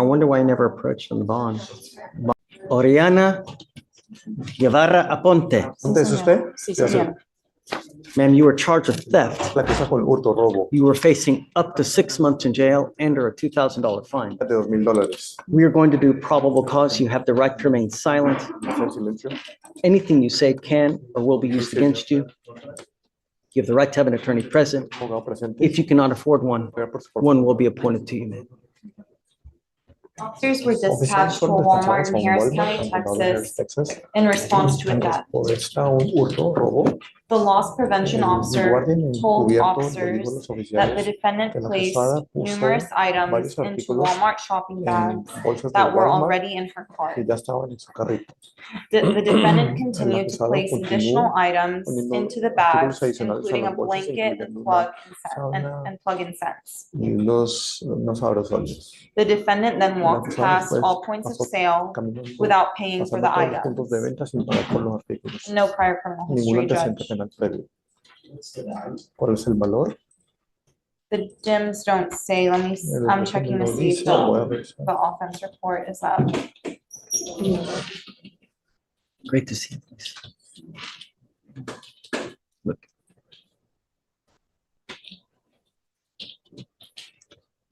I wonder why I never approached on the bond. Oriana Guevara Aponte. ¿Antes es usted? Sí, Ya sé. señor. Ma'am, you were charged with theft. La acusa con hurto, robo. You were facing up to 6 months in jail and/or a $2,000 fine. De $2,000. We are going to do probable cause. You have the right to remain silent. Hacer silencio. Anything you say can or will be used against you. You have the right to have an attorney present. Abogado presente. If you cannot afford one, Por favor. one will be appointed to you, ma'am. Officers were Oficiales dispatched to a fueron Walmart despachados in a un Harris Walmart County, en condado de Harris, Texas, Texas. in response to a theft. Por un hurto, robo. The loss prevention El officer guardia told encubierto le dijo a officers los that the oficiales defendant que la placed acusada puso numerous items varios into artículos Walmart shopping en bags bolsas de that were Walmart already in her cart. que ya estaban en su carrito. The defendant continued to acusado place continuó additional items poniendo into the artículos bags, adicionales a including a las bolsas, blanket and incluyendo plug-in scents. y unos aerosoles. The defendant then El walked acusado past después all points of pasó sale caminando, without paying for pasando the todos los puntos de items. venta sin pagar por los artículos. No prior criminal Ningún history, antecedente Judge. penal previo. ¿Cuál es el valor? The Dims don't say, I'm checking to see if Voy a the revisar. offense report is up. Great to see you. Look,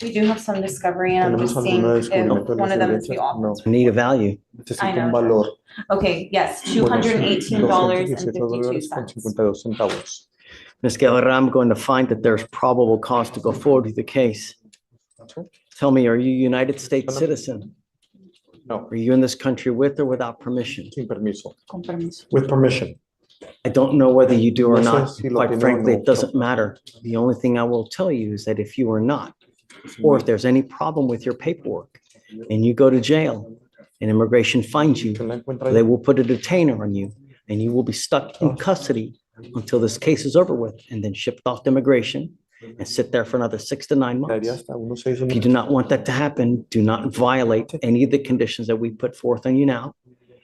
We do have some discovery and I'm Tenemos just seeing alguna if descubrimiento de one las of them is the evidencias? No. offense. I need a value. Necesito I know. un valor. Okay, yes, Bueno, sí, $218.52. $218.52. Ms. Guevara, I'm going to find that there's probable cause to go forward with the case. Tell me, are you a United States citizen? No, Are you in this country with or without permission? sin permiso. Con permiso. With permission. I don't know whether you do or No sé not. si lo Quite tiene o frankly, no. it doesn't matter. The only thing I will tell you is that if you are not, or if there's any problem with your paperwork and you go to jail and immigration finds you, Que la encuentra they ahí. will put a detainer on you and you will be stuck in custody until this case is over with and then shipped off to immigration and sit there for another 6 to 9 Quedaría months. hasta unos 6 If you do not want that to happen, do not violate any of the conditions that we put forth on you now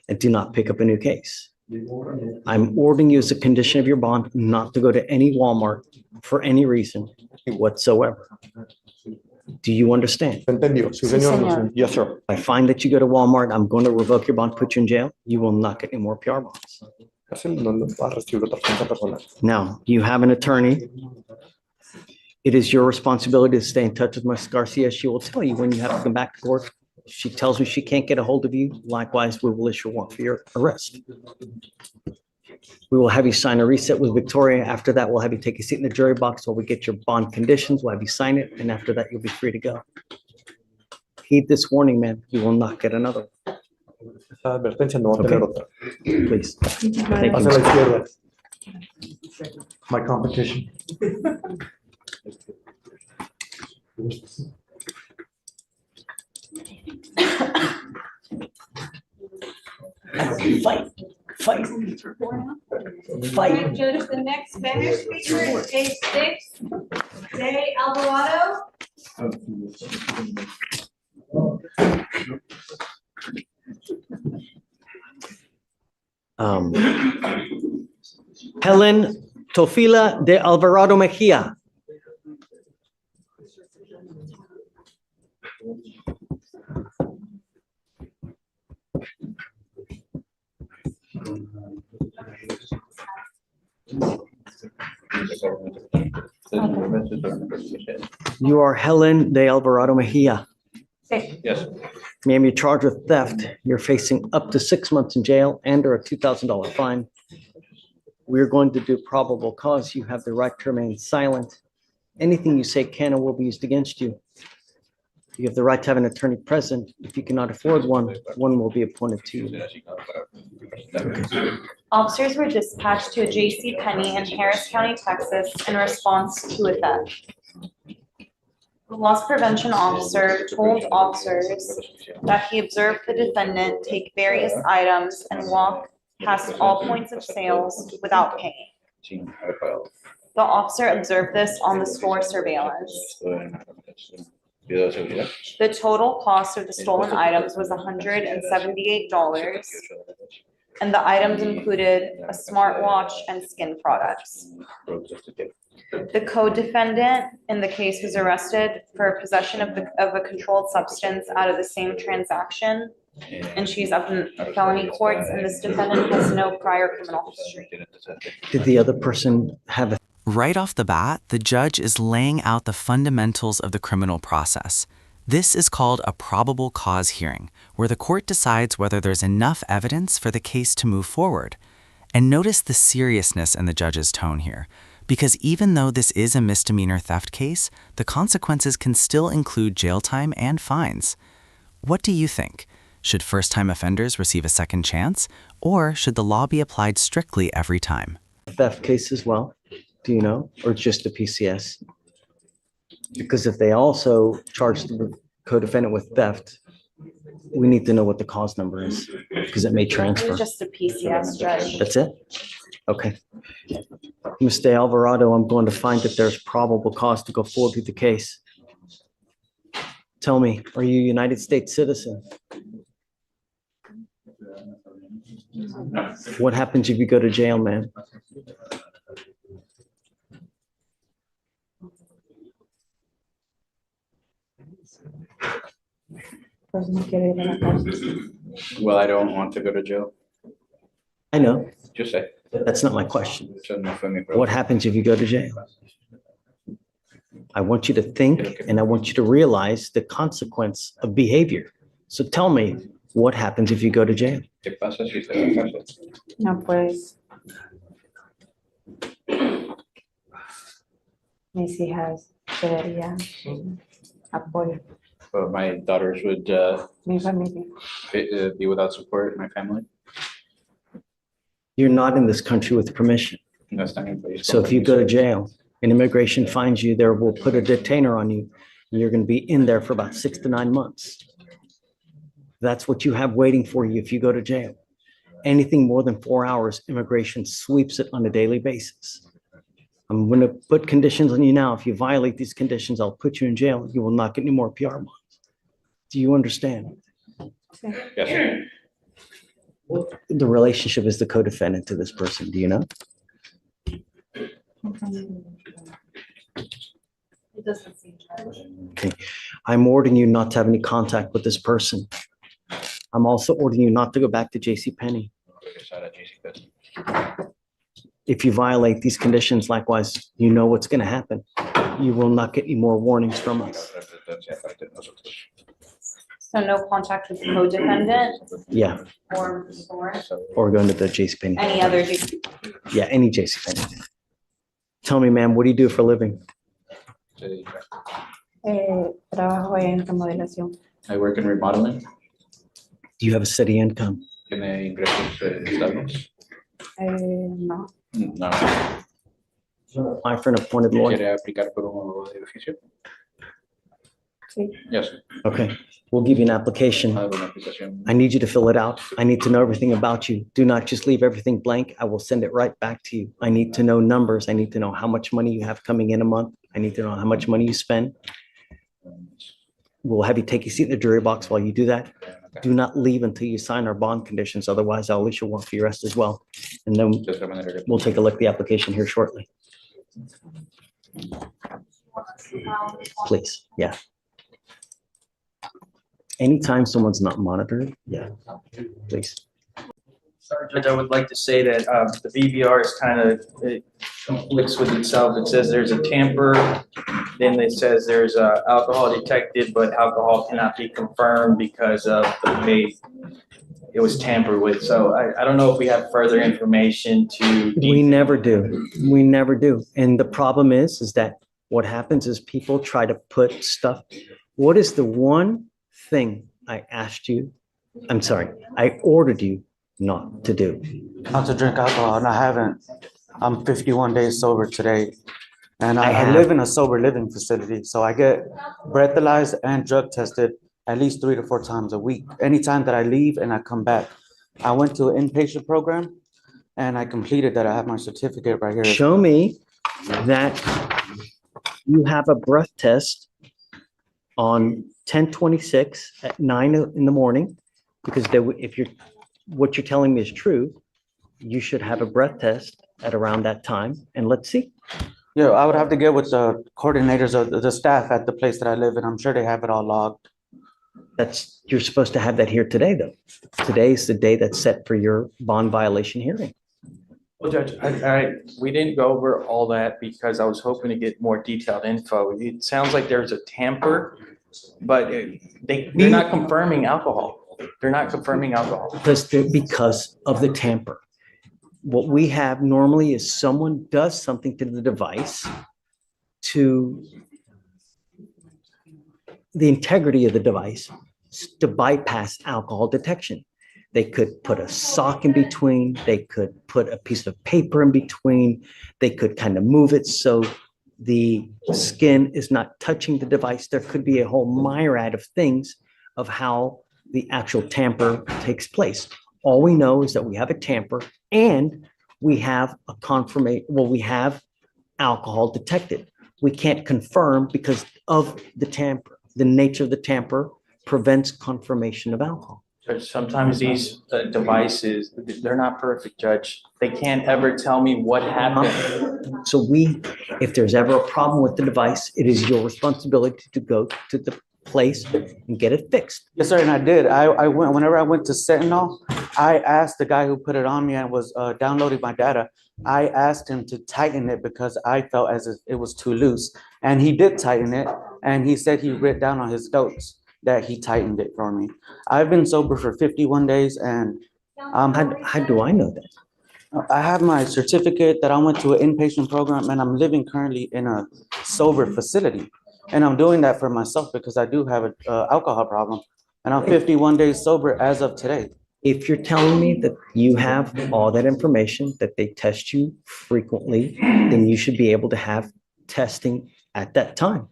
and do not pick up a new case. I'm ordering you as a condition of your bond not to go to any Walmart for any reason whatsoever. Do you understand? ¿Entendió? Sí, Sí, señor. señor. Yes, sir. If I find that you go to Walmart, I'm going to revoke your bond, put you in jail. You will not get any more PR bonds. Cárcel no lo va a recibir otra cuenta personal. Now, you have an attorney. It is your responsibility to stay in touch with Ms. Garcia. She will tell you when you have to come back to court. If she tells me she can't get a hold of you, likewise, we will issue a warrant for your arrest. We will have you sign a reset with Victoria. After that, we'll have you take a seat in the jury box while we get your bond conditions. We'll have you sign it, and after that, you'll be free to go. Heed this warning, man. You will not get another one. Esta advertencia no va a tener Okay. otra. Please. Thank Hacia la you. izquierda. My competition. Fight, fight, Alright, fight. Judge, the next Spanish speaker is case 6, Jay Alvarado. Helen Tofila de Alvarado Mejia. You are Helen de Alvarado Mejia. Yes. Ma'am, you're charged with theft. You're facing up to 6 months in jail and or a $2,000 fine. We're going to do probable cause. You have the right to remain silent. Anything you say can or will be used against you. You have the right to have an attorney present. If you cannot afford one, one will be appointed to you. Officers were dispatched to a J.C. Penney in Harris County, Texas, in response to a theft. The loss prevention officer told officers that he observed the defendant take various items and walk past all points of sales without paying. The officer observed this on the store surveillance. The total cost of the stolen items was $178. and the items included a smartwatch and skin products. The co-defendant in the case was arrested for possession of a controlled substance out of the same transaction, and she's up in felony courts, and this defendant has no prior criminal history. Did the other person have a Right off the bat, the judge is laying out the fundamentals of the criminal process. This is called a probable cause hearing, where the court decides whether there's enough evidence for the case to move forward. And notice the seriousness in the judge's tone here, because even though this is a misdemeanor theft case, the consequences can still include jail time and fines. What do you think? Should first-time offenders receive a second chance, or should the law be applied strictly every time? theft case as well? Do you know? Or just a PCS? Because if they also charge the co-defendant with theft, we need to know what the cause number is, because it may It transfer. was just a PCS, Judge. That's it? Okay. Mr. Alvarado, I'm going to find if there's probable cause to go forward with the case. Tell me, are you a United States citizen? What happens if you go to jail, man? Well, I don't want to go to jail. I know, Just say. that's not my question. Eso no fue mi pregunta. What happens if you go to jail? I want you to think and I want you to realize the consequence of behavior. So tell me, what happens if you go to jail? ¿Qué pasa si te da caso? No, pues. Mis hijas querían apoyo, But my daughters would mi familia. be without support, my family. You're not in this country with permission. No están en el país So con if you go to permiso. jail and immigration finds you there, will put a detainer on you. And you're going to be in there for about 6 to 9 months. That's what you have waiting for you if you go to jail. Anything more than 4 hours, immigration sweeps it on a daily basis. I'm going to put conditions on you now. If you violate these conditions, I'll put you in jail. You will not get any more PR bonds. Do you understand? Yes, sir. The relationship is the co-defendant to this person. Do you know? It doesn't seem, Judge. Okay. I'm ordering you not to have any contact with this person. I'm also ordering you not to go back to JCPenney. Regresar a JCPenney. If you violate these conditions, likewise, you know what's going to happen. You will not get any more warnings from us. Representancia aparte de nosotros. So no contact with co-defendant Yeah, or or going to the JCPenney. any other. Yeah, any JCPenney. Tell me, ma'am, what do you do for a living? Se dedica. Trabajo en remodelación. I work in remodeling. Do you have a steady income? Tiene ingresos estables. No. No. Apply for an appointed lawyer. ¿Quiere aplicar por un abogado de oficio? Sí. Yes. Okay, we'll give you an application. Alguna aplicación. I need you to fill it out. I need to know everything about you. Do not just leave everything blank. I will send it right back to you. I need to know numbers. I need to know how much money you have coming in a month. I need to know how much money you spend. We'll have you take a seat in the jury box while you do that. Do not leave until you sign our bond conditions. Otherwise, I'll issue one for your arrest as well. And then De otra manera. we'll take a look at the application here shortly. Please, yeah. Anytime someone's not monitored, yeah, please. Sorry, Judge, I would like to say that the VBR is kind of, it conflicts with itself. It says there's a tamper, then it says there's alcohol detected, but alcohol cannot be confirmed because of the way it was tampered with. So I don't know if we have further information to. We never do. We never do. And the problem is that what happens is people try to put stuff. What is the one thing I asked you? I'm sorry, I ordered you not to do. Not to drink alcohol, and I haven't. I'm 51 days sober today. And I I have. live in a sober living facility, so I get breathalyzed and drug tested at least 3 to 4 times a week. Anytime that I leave and I come back. I went to an inpatient program and I completed that. I have my certificate right here. Show me that you have a breath test on 10/26 at 9 in the morning, because if you're what you're telling me is true, you should have a breath test at around that time, and let's see. Yeah, I would have to get with the coordinators of the staff at the place that I live, and I'm sure they have it all logged. You're supposed to have that here today, though. Today's the day that's set for your bond violation hearing. Well, Judge, we didn't go over all that because I was hoping to get more detailed info. It sounds like there's a tamper, but they're not confirming alcohol. They're not confirming alcohol. Because of the tamper. What we have normally is someone does something to the device to the integrity of the device to bypass alcohol detection. They could put a sock in between, they could put a piece of paper in between, they could kind of move it so the skin is not touching the device. There could be a whole myriad of things of how the actual tamper takes place. All we know is that we have a tamper and we have a we have alcohol detected. We can't confirm because of the tamper. The nature of the tamper prevents confirmation of alcohol. Judge, sometimes these devices, they're not perfect, Judge. They can't ever tell me what happened. So if there's ever a problem with the device, it is your responsibility to go to the place and get it fixed. Yes, sir, and I did. Whenever I went to Sentinel, I asked the guy who put it on me and was downloading my data, I asked him to tighten it because I felt as if it was too loose. And he did tighten it, and he said he wrote down on his notes that he tightened it for me. I've been sober for 51 days, and how do I know that? I have my certificate that I went to an inpatient program, and I'm living currently in a sober facility. And I'm doing that for myself because I do have an alcohol problem, and I'm 51 days sober as of today. If you're telling me that you have all that information, that they test you frequently, then you should be able to have testing at that time.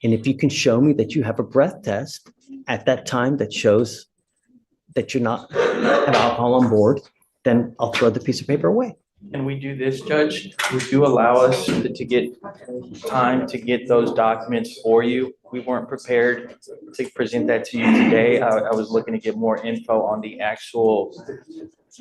And if you can show me that you have a breath test at that time that shows that you're not have alcohol on board, then I'll throw the piece of paper away. And we do this, Judge, would you allow us to get time to get those documents for you? We weren't prepared to present that to you today. I was looking to get more info on the actual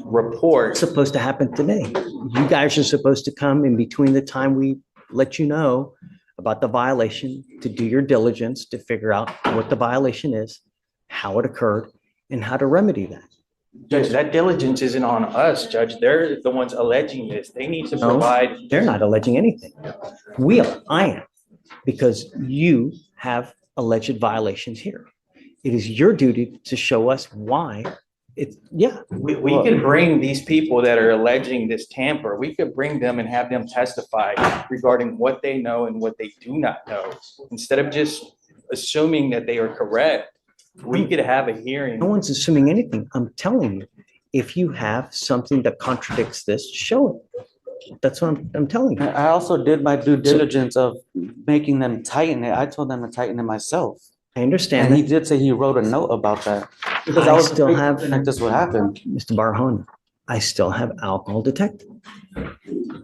report. It's supposed to happen today. You guys are supposed to come in between the time we let you know about the violation, to do your diligence, to figure out what the violation is, how it occurred, and how to remedy that. Judge, that diligence isn't on us, Judge. They're the ones alleging this. They need to No, provide. They're not alleging anything. I am, because you have alleged violations here. It is your duty to show us why We could bring these people that are alleging this tamper, we could bring them and have them testify regarding what they know and what they do not know. Instead of just assuming that they are correct, we could have a hearing. No one's assuming anything. I'm telling you, if you have something that contradicts this, show it. That's what I'm telling you. I also did my due diligence of making them tighten it. I told them to tighten it myself. I understand And he that, did say he wrote a note about that. Because I I was still afraid have- that this would happen. Mr. Barahona, I still have alcohol detected,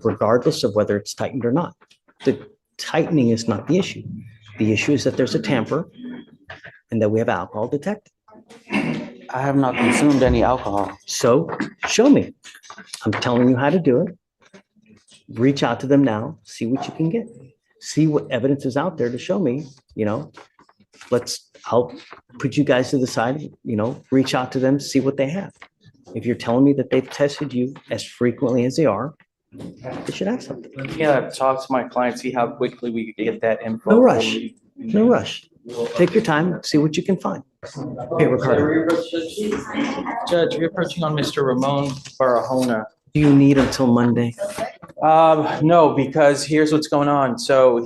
regardless of whether it's tightened or not. The tightening is not the issue. The issue is that there's a tamper and that we have alcohol detected. I have not consumed any alcohol. So show me. I'm telling you how to do it. Reach out to them now, see what you can get. See what evidence is out there to show me, I'll put you guys to the side, reach out to them, see what they have. If you're telling me that they've tested you as frequently as they are, they should have something. Yeah, talk to my client, see how quickly we could get that info. No rush. No rush. Take your time, see what you can find. Okay, Ricardo, Judge, we're approaching on Mr. Ramon Barahona. do you need until Monday? No, because here's what's going on. So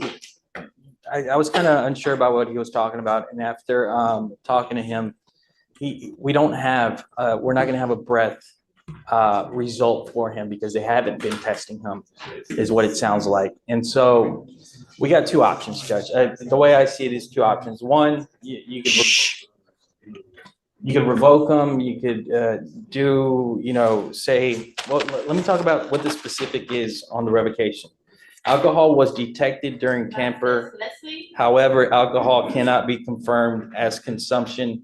I was kind of unsure about what he was talking about. And after talking to him, we're not going to have a breath result for him because they haven't been testing him, is what it sounds like. And so we got two options, Judge. The way I see it is two options. One, you could revoke them. You could say, well, let me talk about what the specific is on the revocation. Alcohol was detected during tamper. However, alcohol cannot be confirmed as consumption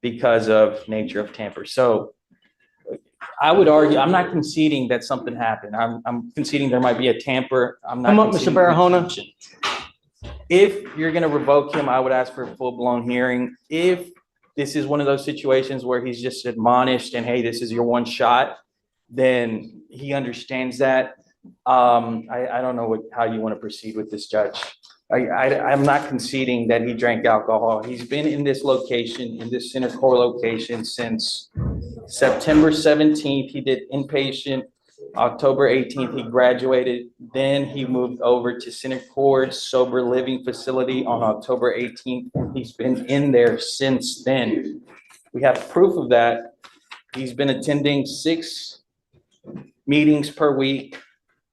because of nature of tamper. So I would argue, I'm not conceding that something happened. I'm conceding there might be a tamper. I'm not. Come up, Mr. conceding Barahona. revocation. If you're gonna revoke him, I would ask for a full-blown hearing. If this is one of those situations where he's just admonished and, hey, this is your one shot, then he understands that. I don't know how you want to proceed with this, Judge. I'm not conceding that he drank alcohol. He's been in this location, in this center core location since September 17th. He did inpatient. October 18th, he graduated. Then he moved over to Center Court's sober living facility on October 18th. He's been in there since then. We have proof of that. He's been attending 6 meetings per week,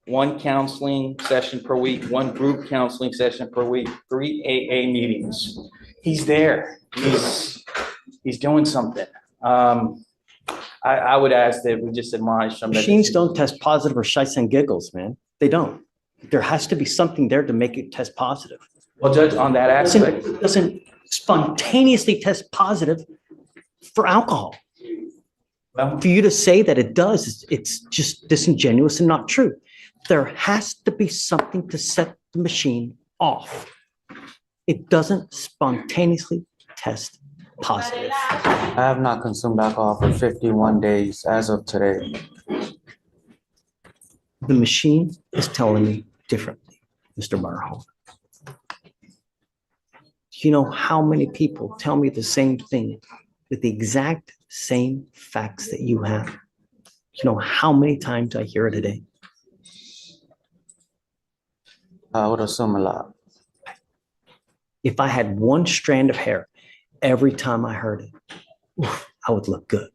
1 counseling session per week, 1 group counseling session per week, 3 AA meetings. He's there. He's doing something. I would ask that we just admonish them. Machines don't test positive for shites and giggles, man. They don't. There has to be something there to make it test positive. Well, Judge, on that aspect. It doesn't spontaneously test positive for alcohol. For you to say that it does, it's just disingenuous and not true. There has to be something to set the machine off. It doesn't spontaneously test positive. I have not consumed alcohol for 51 days as of today. The machine is telling me differently, Mr. Barahona. You know how many people tell me the same thing with the exact same facts that you have? You know how many times I hear it a day? I would assume a lot. If I had 1 strand of hair every time I heard it, oof, I would look good.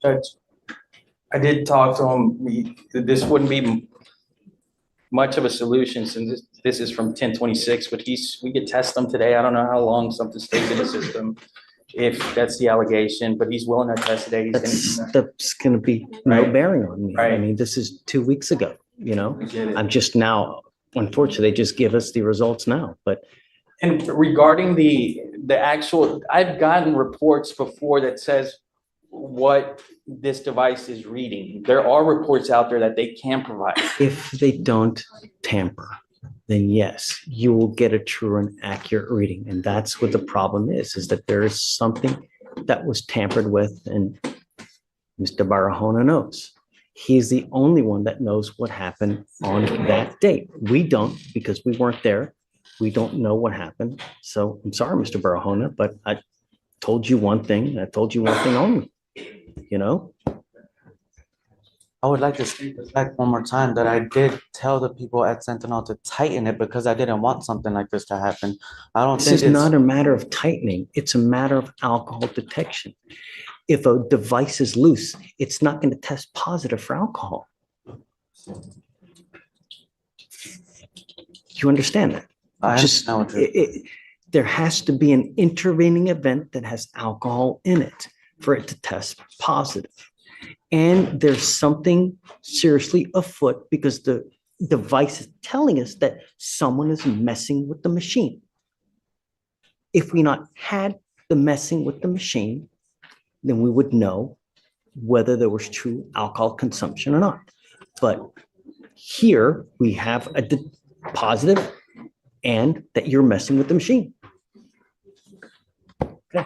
Judge, I did talk to him. This wouldn't be much of a solution since this is from 10/26, but we could test him today. I don't know how long something stays in the system, if that's the allegation, but he's willing to test today. That's going to be no Right. bearing on me. I Right. mean, this is 2 weeks ago, you know? I get it. I'm just now, unfortunately, they just give us the results now, but And regarding the actual, I've gotten reports before that says what this device is reading. There are reports out there that they can provide. if they don't tamper, then yes, you will get a true and accurate reading. And that's what the problem is that there is something that was tampered with, and Mr. Barahona knows. He's the only one that knows what happened on that date. We don't, because we weren't there. We don't know what happened. So I'm sorry, Mr. Barahona, but I told you one thing, and I told you one thing only, you know? I would like to state the fact one more time that I did tell the people at Sentinel to tighten it because I didn't want something like this to happen. I don't This think is it's not a matter of tightening. It's a matter of alcohol detection. If a device is loose, it's not going to test positive for alcohol. You understand that? I Just, understand what you're- there has to be an intervening event that has alcohol in it for it to test positive. And there's something seriously afoot because the device is telling us that someone is messing with the machine. If we not had the messing with the machine, then we would know whether there was true alcohol consumption or not. But here we have a positive and that you're messing with the machine. Okay.